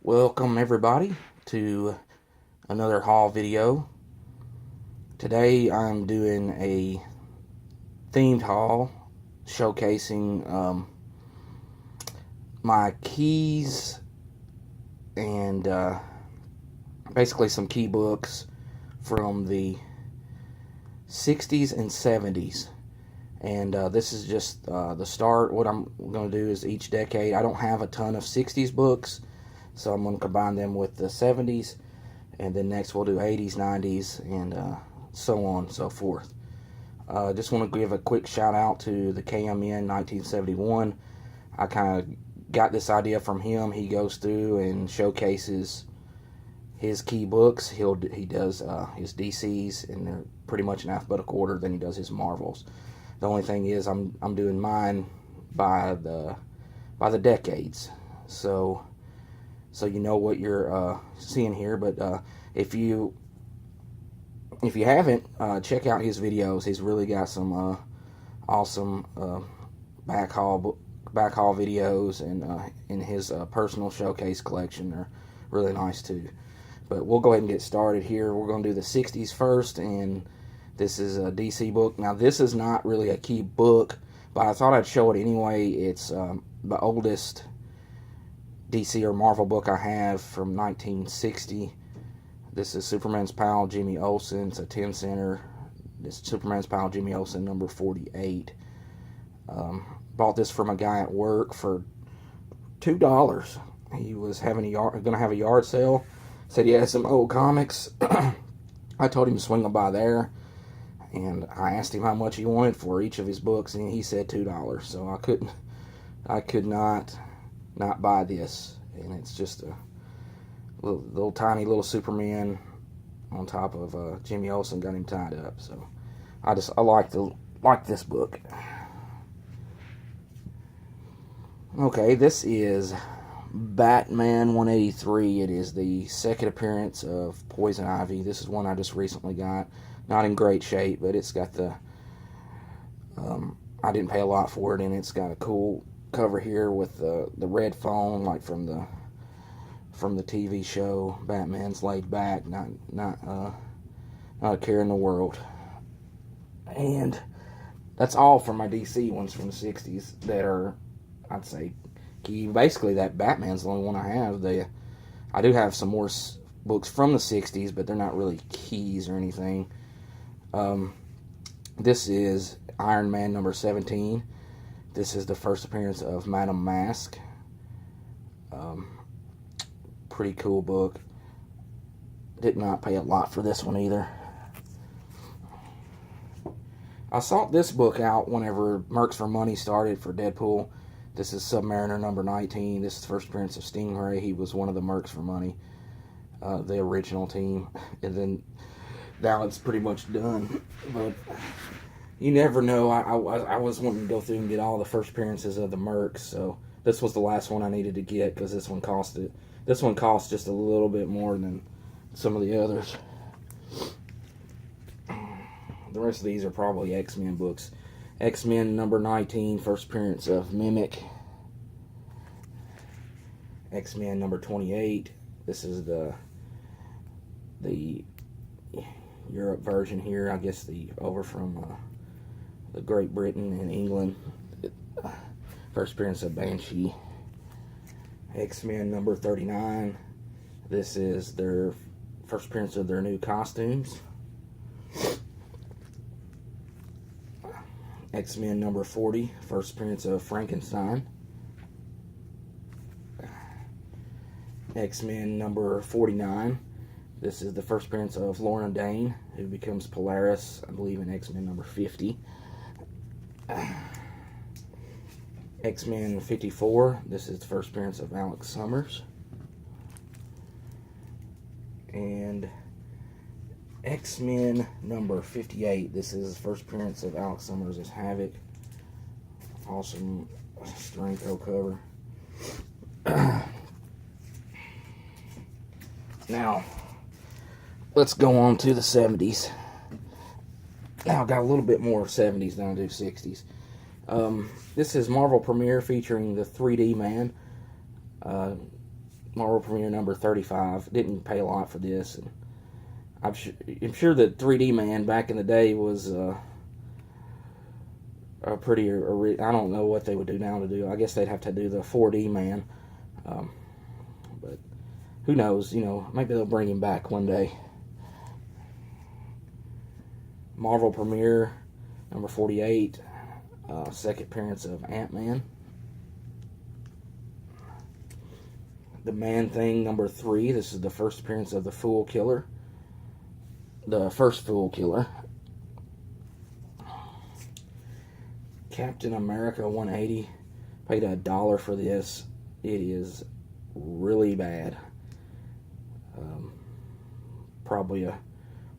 Welcome everybody to another haul video. Today I'm doing a themed haul showcasing my keys and basically some key books from the 60s and 70s. And this is just the start. What I'm going to do is each decade. I don't have a ton of 60s books, so I'm going to combine them with the 70s, and then next we'll do 80s, 90s, and so on and so forth. Just want to give a quick shout out to the KMN 1971. I kind of got this idea from him. He goes through and showcases his key books. He does his DCs, and they're pretty much in alphabetical order. Then he does his Marvels. The only thing is I'm doing mine by the decades. So you know what you're seeing here. But if you haven't, check out his videos. He's really got some awesome back haul videos, and in his personal showcase collection, they're really nice too. But we'll go ahead and get started here. We're going to do the 60s first, and this is a DC book. Now, this is not really a key book, but I thought I'd show it anyway. It's the oldest DC or Marvel book I have from 1960. This is Superman's pal Jimmy Olsen. It's a 10-center. This is Superman's pal Jimmy Olsen, number 48. Bought this from a guy at work for $2. He was going to have a yard sale. Said he had some old comics. I told him to swing by there, and I asked him how much he wanted for each of his books, and he said $2. So I could not buy this. And it's just a little tiny little Superman on top of Jimmy Olsen, got him tied up. So I like this book. Okay, this is Batman 183. It is the second appearance of Poison Ivy. This is one I just recently got. Not in great shape, but it's got the I didn't pay a lot for it, and it's got a cool cover here with the red phone, like from the TV show Batman's Laid Back, not a care in the world. And that's all from my DC ones from the 60s that are, I'd say, key. Basically, that Batman's the only one I have. I do have some more books from the 60s, but they're not really keys or anything. This is Iron Man number 17. This is the first appearance of Madame Mask. Pretty cool book. Did not pay a lot for this one either. I sought this book out whenever Mercs for Money started for Deadpool. This is Submariner number 19. This is the first appearance of Stingray. He was one of the Mercs for Money, the original team. And then now it's pretty much done. But you never know. I was wanting to go through and get all the first appearances of the Mercs, so this was the last one I needed to get because this one cost just a little bit more than some of the others. The rest of these are probably X-Men books. X-Men number 19, first appearance of Mimic. X-Men number 28. This is the Europe version here. I guess over from the Great Britain and England. First appearance of Banshee. X-Men number 39. This is their first appearance of their new costumes. X-Men number 40. First appearance of Frankenstein. X-Men number 49. This is the first appearance of Lorna Dane, who becomes Polaris, I believe, in X-Men number 50. X-Men 54. This is the first appearance of Alex Summers. And X-Men number 58. This is the first appearance of Alex Summers as Havoc. Awesome Stranko cover. Now, let's go on to the 70s. Now, I've got a little bit more 70s than I do 60s. This is Marvel Premiere featuring the 3D Man. Marvel Premiere number 35. Didn't pay a lot for this. And I'm sure that 3D Man back in the day was a pretty. I don't know what they would do now to do. I guess they'd have to do the 4D Man. But who knows? Maybe they'll bring him back one day. Marvel Premiere number 48. Second appearance of Ant-Man. The Man-Thing number 3. This is the first appearance of the Fool Killer. The first Fool Killer. Captain America 180. Paid $1 for this. It is really bad. Probably a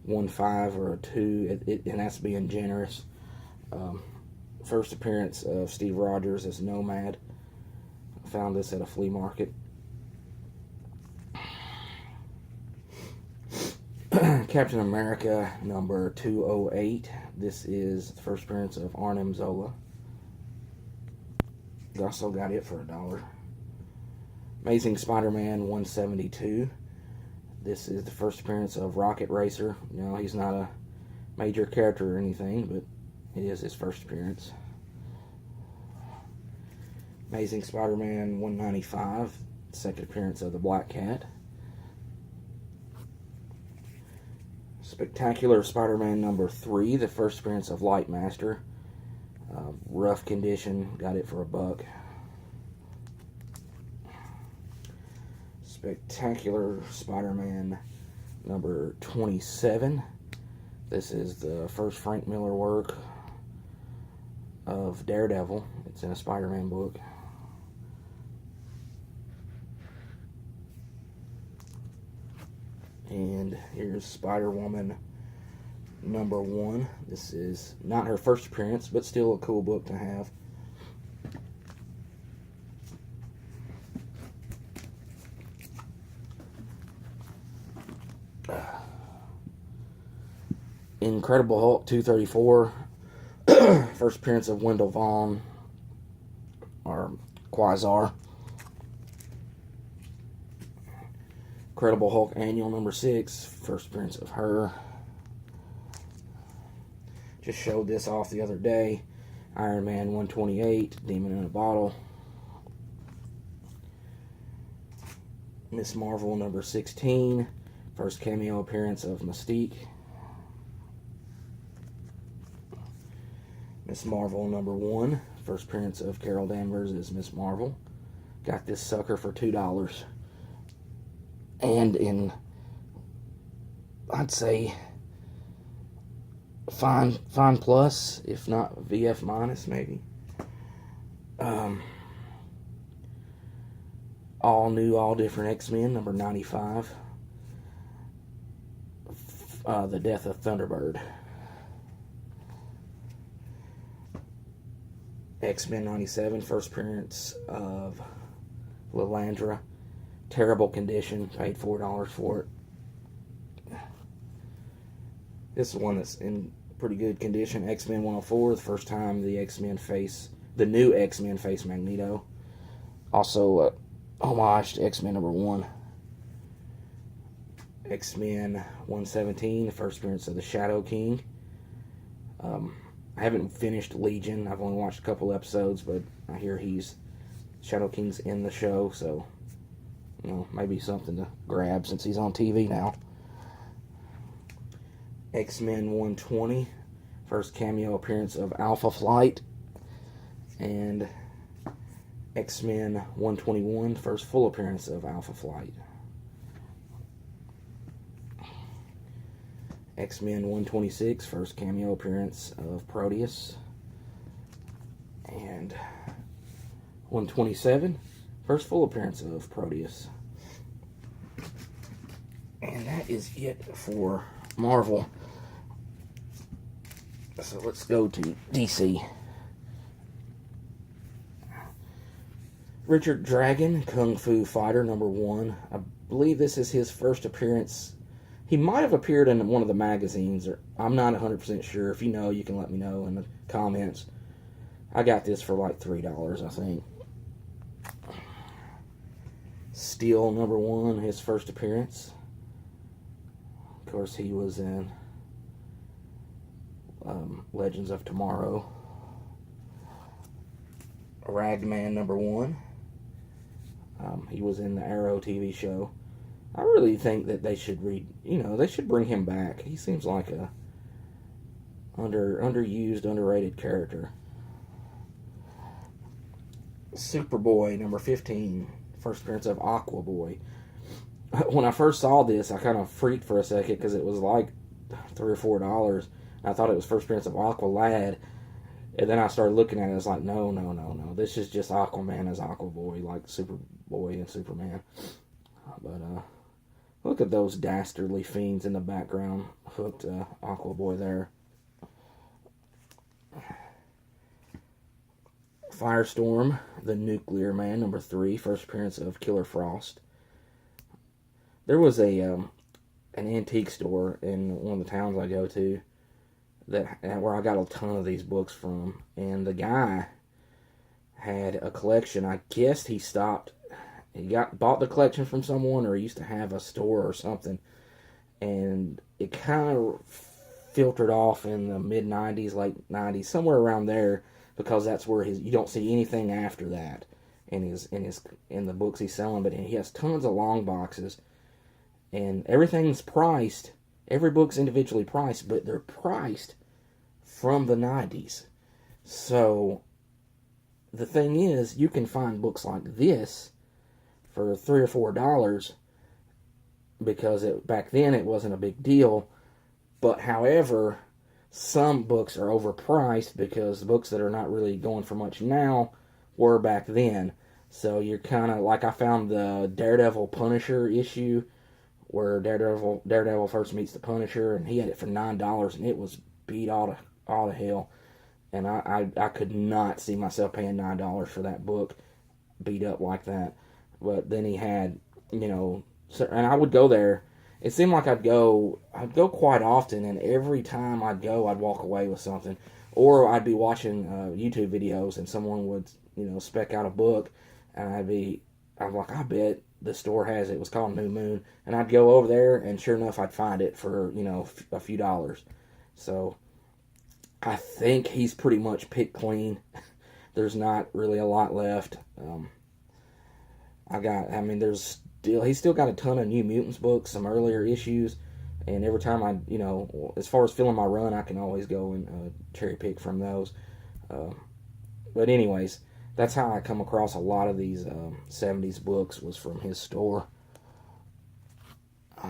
1.5 or a 2, and that's being generous. First appearance of Steve Rogers as Nomad. I found this at a flea market. Captain America number 208. This is the first appearance of Arnim Zola. Also got it for $1. Amazing Spider-Man 172. This is the first appearance of Rocket Racer. He's not a major character or anything, but it is his first appearance. Amazing Spider-Man 195. Second appearance of the Black Cat. Spectacular Spider-Man number 3. The first appearance of Lightmaster. Rough condition. Got it for $1. Spectacular Spider-Man number 27. This is the first Frank Miller work of Daredevil. It's in a Spider-Man book. And here's Spider-Woman number 1. This is not her first appearance, but still a cool book to have. Incredible Hulk 234. First appearance of Wendell Vaughn, or Quasar. Incredible Hulk Annual number 6. First appearance of her. Just showed this off the other day. Iron Man 128. Demon in a Bottle. Miss Marvel number 16. First cameo appearance of Mystique. Miss Marvel number 1. First appearance of Carol Danvers as Miss Marvel. Got this sucker for $2. And in, I'd say, fine plus, if not VF minus, maybe. All new, all different X-Men, number 95. The Death of Thunderbird. X-Men 97, first appearance of Lilandra. Terrible condition, paid $4 for it. This is one that's in pretty good condition. X-Men 104, the first time the new X-Men face Magneto. Also, homage to X-Men number 1. X-Men 117, the first appearance of the Shadow King. I haven't finished Legion. I've only watched a couple episodes, but I hear Shadow King's in the show, so maybe something to grab since he's on TV now. X-Men 120, first cameo appearance of Alpha Flight. And X-Men 121, first full appearance of Alpha Flight. X-Men 126, first cameo appearance of Proteus. And 127, first full appearance of Proteus. And that is it for Marvel. So let's go to DC. Richard Dragon, Kung Fu Fighter number 1. I believe this is his first appearance. He might have appeared in one of the magazines, or I'm not 100% sure. If you know, you can let me know in the comments. I got this for like $3, I think. Steel #1, his first appearance. Of course, he was in Legends of Tomorrow. Ragman #1. He was in the Arrow TV show. I really think that they should they should bring him back. He seems like a underused, underrated character. Superboy #15, first appearance of Aqua Boy. When I first saw this, I kind of freaked for a second because it was like $3 or $4. I thought it was first appearance of Aqua Lad, and then I started looking at it. I was like, no. This is just Aquaman as Aqua Boy, like Superboy and Superman. But look at those dastardly fiends in the background. Hooked Aqua Boy there. Firestorm, the Nuclear Man #3, first appearance of Killer Frost. There was an antique store in one of the towns I go to where I got a ton of these books from, and the guy had a collection. I guess he bought the collection from someone, or he used to have a store or something, and it kind of filtered off in the mid 90s, late 90s, somewhere around there, because that's where you don't see anything after that in the books he's selling. But he has tons of long boxes, and everything's priced. Every book's individually priced, but they're priced from the 90s. So the thing is, you can find books like this for $3 or $4 because back then it wasn't a big deal. But however, some books are overpriced because the books that are not really going for much now were back then. So you're kind of like, I found the Daredevil Punisher issue where Daredevil first meets the Punisher, and he had it for $9, and it was beat all to hell. And I could not see myself paying $9 for that book beat up like that. But then he had, and I would go there. It seemed like I'd go quite often, and every time I'd go, I'd walk away with something. Or I'd be watching YouTube videos, and someone would, spec out a book, and I'm like, I bet the store has it. It was called New Moon. And I'd go over there, and sure enough, I'd find it for, a few dollars. So I think he's pretty much picked clean. There's not really a lot left. He's still got a ton of New Mutants books, some earlier issues, and every time as far as filling my run, I can always go and cherry pick from those. But anyways, that's how I come across a lot of these 70s books, was from his store.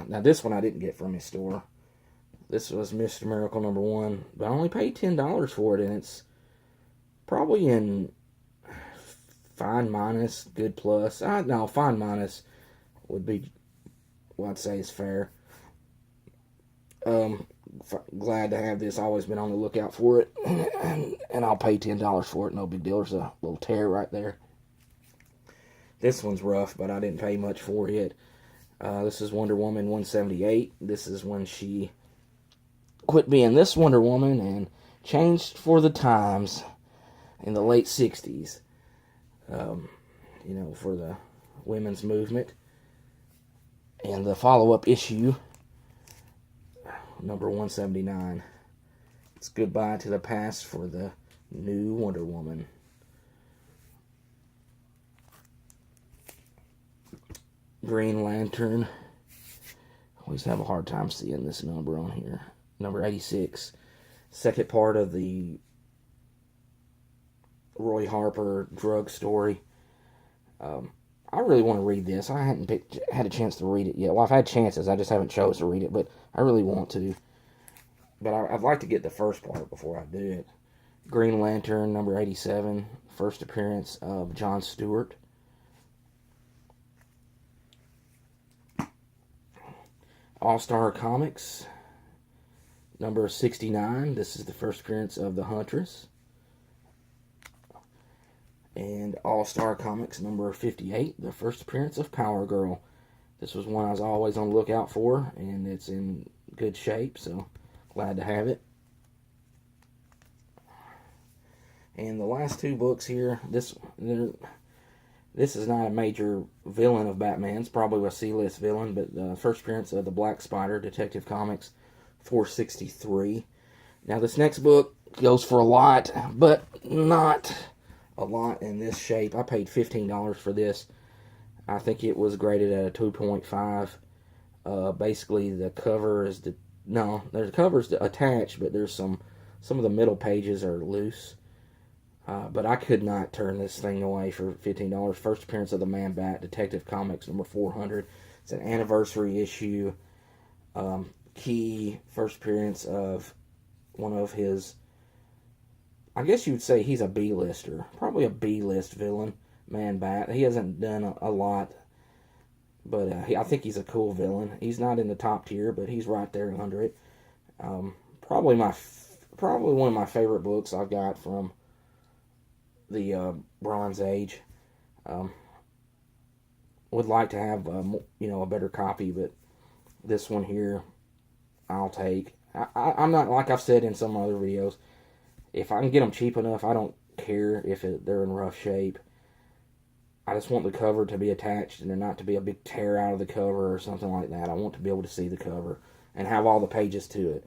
Now this one I didn't get from his store. This was Mr. Miracle #1, but I only paid $10 for it, and it's probably in fine minus, good plus. No, fine minus would be what I'd say is fair. Glad to have this. Always been on the lookout for it, and I'll pay $10 for it. No big deal. There's a little tear right there. This one's rough, but I didn't pay much for it. This is Wonder Woman 178. This is when she quit being this Wonder Woman and changed for the times in the late 60s. For the women's movement. And the follow-up issue, number 179. It's goodbye to the past for the new Wonder Woman. Green Lantern. Always have a hard time seeing this number on here. Number 86. Second part of the Roy Harper drug story. I really want to read this. I hadn't had a chance to read it yet. Well, I've had chances. I just haven't chose to read it, but I really want to. But I'd like to get the first part before I do it. Green Lantern, number 87. First appearance of John Stewart. All-Star Comics, number 69. This is the first appearance of the Huntress. And All-Star Comics, number 58. The first appearance of Power Girl. This was one I was always on the lookout for, and it's in good shape, so glad to have it. And the last two books here, This is not a major villain of Batman's, probably a C-list villain, but the first appearance of the Black Spider, Detective Comics 463. Now this next book goes for a lot, but not a lot in this shape. I paid $15 for this. I think it was graded at a 2.5. Basically, the cover is there's covers attached, but there's some of the middle pages are loose. But I could not turn this thing away for $15. First appearance of the Man-Bat, Detective Comics number 400. It's an anniversary issue. Key first appearance of one of his, I guess you would say he's a B-lister. Probably a B-list villain, Man-Bat. He hasn't done a lot, but I think he's a cool villain. He's not in the top tier, but he's right there under it. Probably one of my favorite books I've got from the Bronze Age. Would like to have a better copy, but this one here I'll take. I'm not, like I've said in some other videos, if I can get them cheap enough, I don't care if they're in rough shape. I just want the cover to be attached and there not to be a big tear out of the cover or something like that. I want to be able to see the cover and have all the pages to it.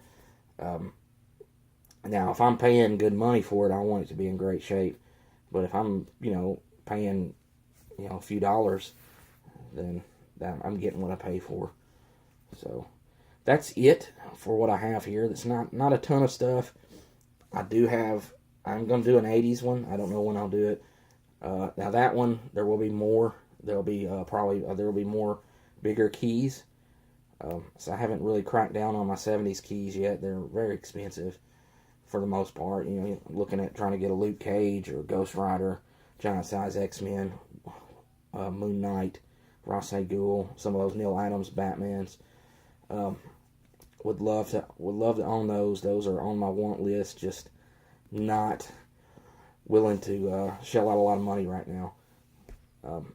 Now, if I'm paying good money for it, I want it to be in great shape. But if I'm, paying, a few dollars, then I'm getting what I pay for. So that's it for what I have here. That's not a ton of stuff. I'm going to do an 80's one. I don't know when I'll do it. Now that one, there will be more. There'll be there will be more bigger keys. So I haven't really cracked down on my 70's keys yet. They're very expensive for the most part. Looking at trying to get a Luke Cage or Ghost Rider, Giant Size X-Men, Moon Knight, Ra's al Ghul, some of those Neil Adams Batmans. Would love to own those. Those are on my want list. Just not willing to shell out a lot of money right now.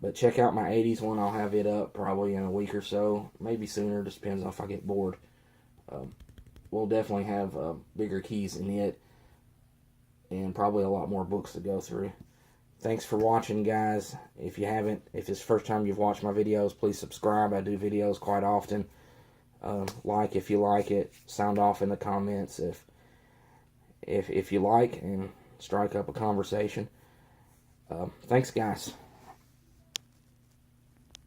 But check out my 80's one. I'll have it up probably in a week or so, maybe sooner. Just depends on if I get bored. We'll definitely have bigger keys in it, and probably a lot more books to go through. Thanks for watching, guys. If it's the first time you've watched my videos, please subscribe. I do videos quite often. Like if you like it. Sound off in the comments if you like, and strike up a conversation. Thanks, guys.